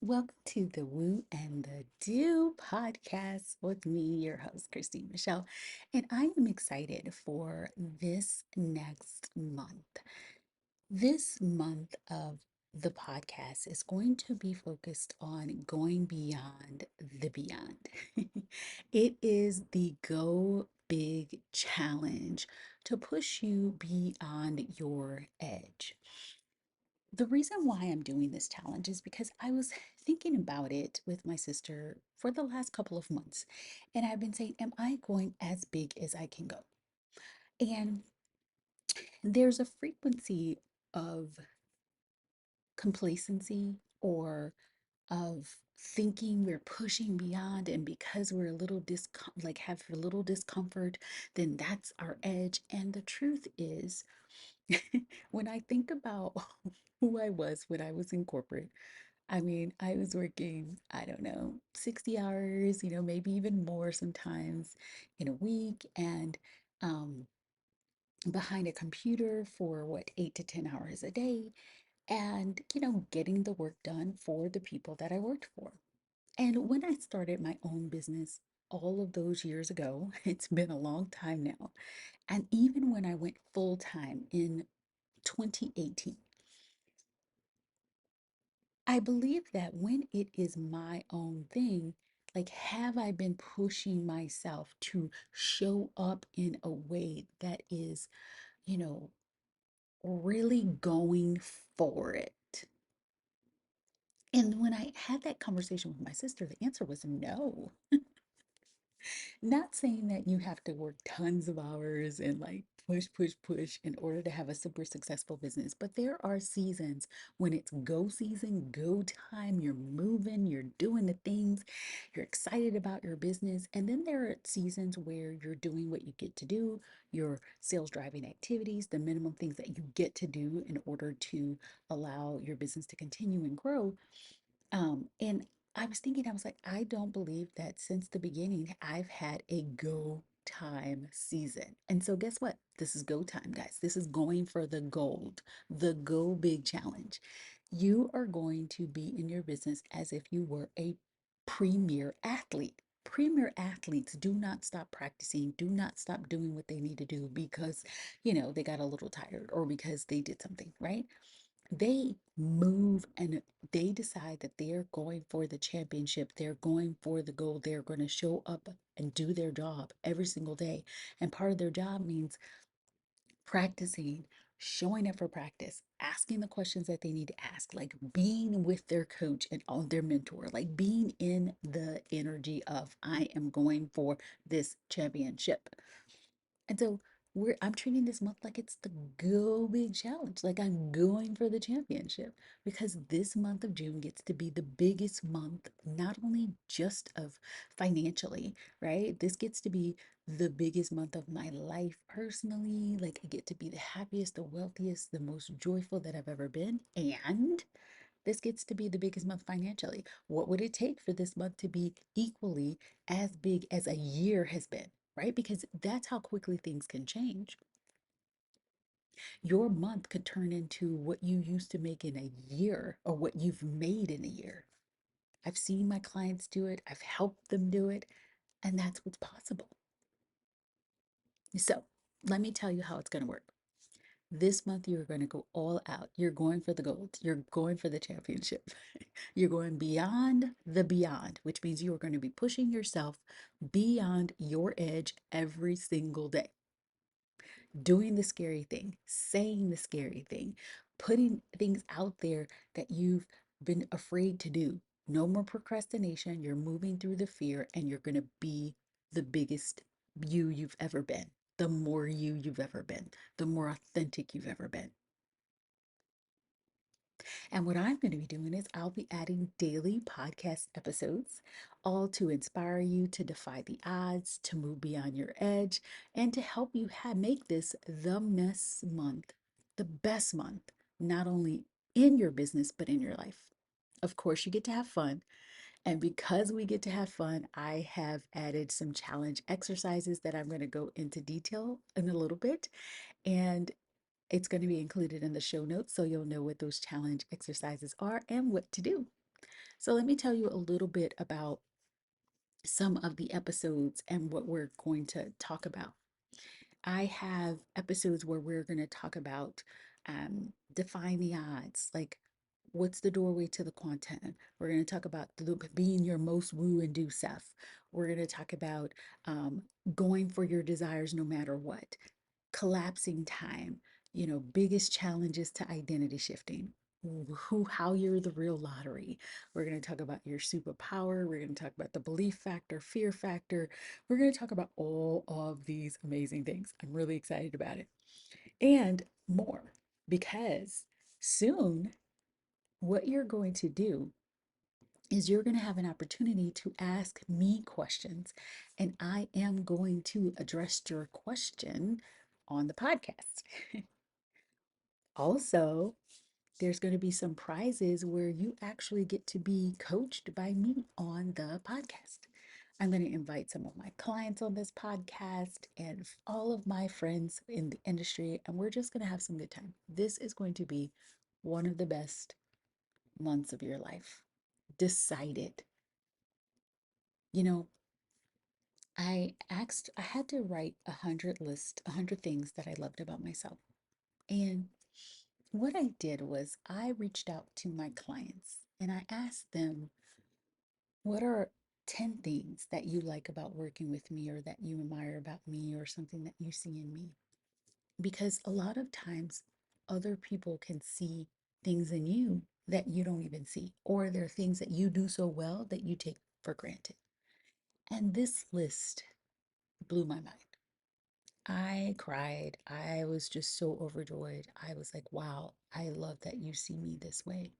Welcome to the Woo and the Do podcast with me, your host, Christine Michelle. And I am excited for this next month. This month of the podcast is going to be focused on going beyond the beyond. It is the Go Big Challenge to push you beyond your edge. The reason why I'm doing this challenge is because I was thinking about it with my sister for the last couple of months. And I've been saying, am I going as big as I can go? And there's a frequency of complacency or of thinking we're pushing beyond, and because we're a little have a little discomfort, then that's our edge. And the truth is, when I think about who I was when I was in corporate, I mean, I was working, I don't know, 60 hours, maybe even more sometimes in a week, and um, behind a computer for what, 8 to 10 hours a day, and, getting the work done for the people that I worked for. And when I started my own business all of those years ago, it's been a long time now. And even when I went full time in 2018, I believe that when it is my own thing, like, have I been pushing myself to show up in a way that is, you know, really going for it? And when I had that conversation with my sister, the answer was no. Not saying that you have to work tons of hours and like push, push, push in order to have a super successful business, but there are seasons when it's go season, go time, you're moving, you're doing the things, you're excited about your business. And then there are seasons where you're doing what you get to do, your sales driving activities, the minimum things that you get to do in order to allow your business to continue and grow. And I was thinking, I was like, I don't believe that since the beginning I've had a go time season. And so guess what? This is go time, guys. This is going for the gold, the go big challenge. You are going to be in your business as if you were a premier athlete. Premier athletes do not stop practicing, do not stop doing what they need to do because, they got a little tired or because they did something, right? They move and they decide that they're going for the championship. They're going for the goal. They're going to show up and do their job every single day. And part of their job means practicing, showing up for practice, asking the questions that they need to ask, like being with their coach and on their mentor, like being in the energy of, I am going for this championship. And so I'm treating this month like it's the Go Big Challenge. Like I'm going for the championship because this month of June gets to be the biggest month, not only just of financially, right? This gets to be the biggest month of my life personally. Like I get to be the happiest, the wealthiest, the most joyful that I've ever been. And this gets to be the biggest month financially. What would it take for this month to be equally as big as a year has been, right? Because that's how quickly things can change. Your month could turn into what you used to make in a year or what you've made in a year. I've seen my clients do it, I've helped them do it, and that's what's possible. So, let me tell you how it's going to work. This month, you're going to go all out. You're going for the gold. You're going for the championship. You're going beyond the beyond, which means you are going to be pushing yourself beyond your edge every single day, doing the scary thing, saying the scary thing, putting things out there that you've been afraid to do. No more procrastination. You're moving through the fear and you're going to be the biggest you've ever been, the more you've ever been, the more authentic you've ever been. And what I'm going to be doing is I'll be adding daily podcast episodes, all to inspire you to defy the odds, to move beyond your edge, and to help you make this the mess month, the best month, not only in your business, but in your life. Of course, you get to have fun. And because we get to have fun, I have added some challenge exercises that I'm going to go into detail in a little bit. And it's going to be included in the show notes so you'll know what those challenge exercises are and what to do. So let me tell you a little bit about some of the episodes and what we're going to talk about. I have episodes where we're going to talk about defying the odds, like what's the doorway to the quantum. We're going to talk about being your most woo and do self. We're going to talk about um, going for your desires no matter what, collapsing time, biggest challenges to identity shifting. How you're the real lottery. We're going to talk about your superpower. We're going to talk about the belief factor, fear factor. We're going to talk about all of these amazing things. I'm really excited about it and more because soon what you're going to do is you're going to have an opportunity to ask me questions, and I am going to address your question on the podcast. Also, there's going to be some prizes where you actually get to be coached by me on the podcast. I'm going to invite some of my clients on this podcast and all of my friends in the industry, and we're just going to have some good time. This is going to be one of the best months of your life. Decided. You know, I had to write 100 things that I loved about myself. And what I did was I reached out to my clients and I asked them, what are 10 things that you like about working with me or that you admire about me or something that you see in me? Because a lot of times other people can see things in you that you don't even see, or there are things that you do so well that you take for granted. And this list blew my mind. I cried. I was just so overjoyed. I was like, wow, I love that you see me this way.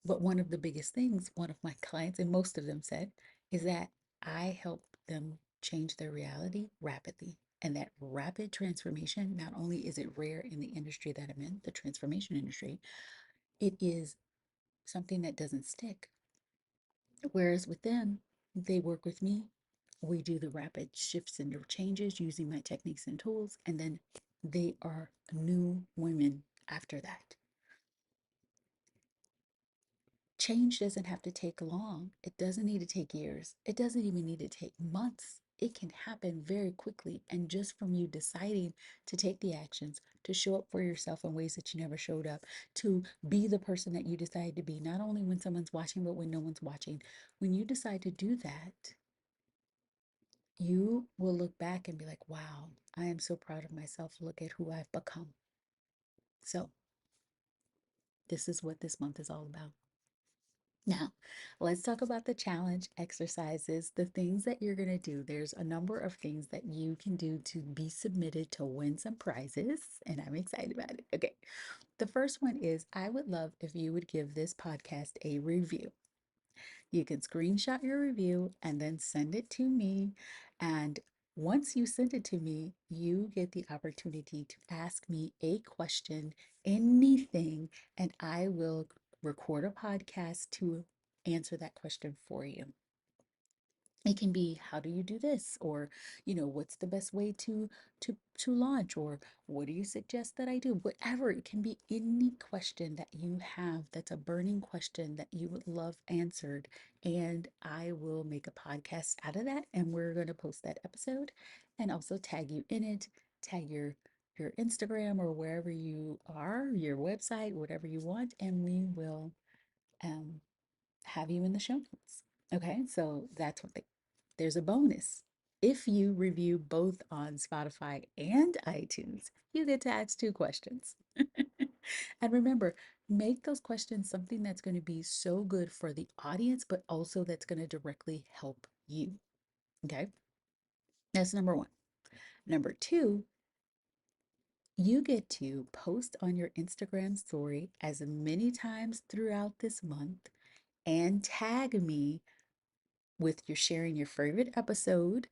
But one of the biggest things, one of my clients, and most of them said, is that I help them change their reality rapidly. And that rapid transformation, not only is it rare in the industry that I'm in, the transformation industry, it is something that doesn't stick. Whereas with them, they work with me. We do the rapid shifts and changes using my techniques and tools, and then they are new women after that. Change doesn't have to take long. It doesn't need to take years. It doesn't even need to take months. It can happen very quickly. And just from you deciding to take the actions, to show up for yourself in ways that you never showed up, to be the person that you decide to be, not only when someone's watching, but when no one's watching. When you decide to do that, you will look back and be like, wow, I am so proud of myself. Look at who I've become. So, this is what this month is all about. Now, let's talk about the challenge exercises, the things that you're going to do. There's a number of things that you can do to be submitted to win some prizes, and I'm excited about it. Okay. The first one is I would love if you would give this podcast a review. You can screenshot your review and then send it to me. And once you send it to me, you get the opportunity to ask me a question, anything, and I will record a podcast to answer that question for you. It can be, how do you do this, or what's the best way to launch, or what do you suggest that I do? Whatever. It can be any question that you have that's a burning question that you would love answered, and I will make a podcast out of that, and we're going to post that episode and also tag you in it, tag your Instagram or wherever you are, your website, whatever you want, and we will um have you in the show notes. Okay, so that's what there's a bonus. If you review both on Spotify and iTunes, you get to ask 2 questions. And remember, make those questions something that's going to be so good for the audience, but also that's going to directly help you. Okay, that's number one. Number two, you get to post on your Instagram story as many times throughout this month and tag me with your sharing your favorite episode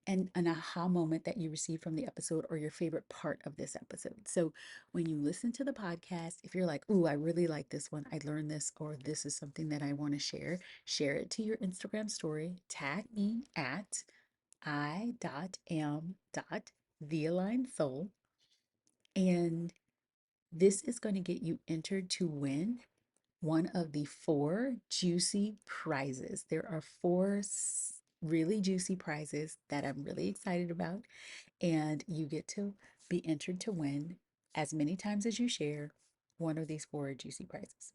and an aha moment that you received from the episode or your favorite part of this episode. So when you listen to the podcast, if you're like, ooh, I really like this one, I learned this, or this is something that I want to share it to your Instagram story, tag me at i.am.thealignedsoul, and this is going to get you entered to win one of the four juicy prizes. There are four really juicy prizes that I'm really excited about, and you get to be entered to win as many times as you share one of these four juicy prizes.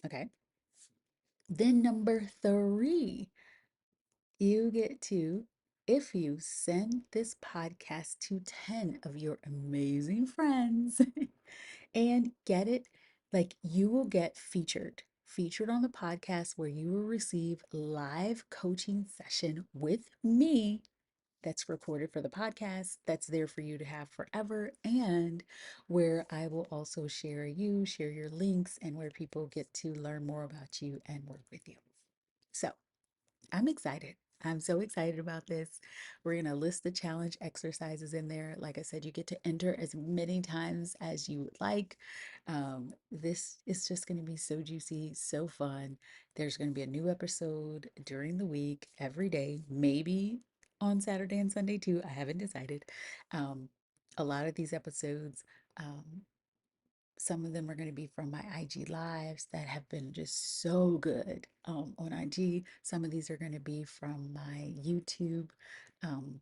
Okay. Then, number three, you get to, if you send this podcast to 10 of your amazing friends and get it, like you will get featured on the podcast where you will receive live coaching session with me that's recorded for the podcast, that's there for you to have forever, and where I will also share your links, and where people get to learn more about you and work with you. So I'm excited. I'm so excited about this. We're going to list the challenge exercises in there. Like I said, you get to enter as many times as you would like. This is just going to be so juicy, so fun. There's going to be a new episode during the week, every day, maybe on Saturday and Sunday too. I haven't decided. Um, a lot of these episodes, um, some of them are going to be from my IG lives that have been just so good on IG. Some of these are going to be from my YouTube um,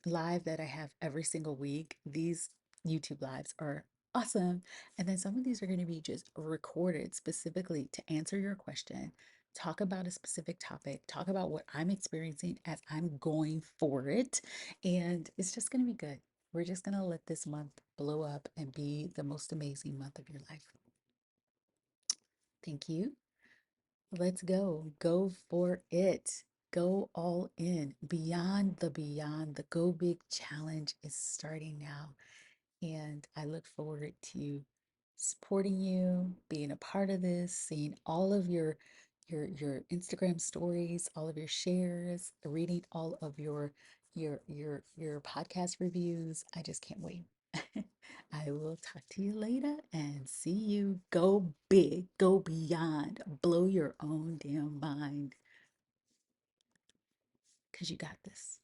live that I have every single week. These YouTube lives are awesome. And then some of these are going to be just recorded specifically to answer your question, talk about a specific topic, talk about what I'm experiencing as I'm going for it. And it's just going to be good. We're just going to let this month blow up and be the most amazing month of your life. Thank you. Let's go. Go for it. Go all in. Beyond the beyond. The Go Big Challenge is starting now. And I look forward to supporting you, being a part of this, seeing all of your Instagram stories, all of your shares, reading all of your podcast reviews. I just can't wait. I will talk to you later and see you. Go big, go beyond, blow your own damn mind, because you got this.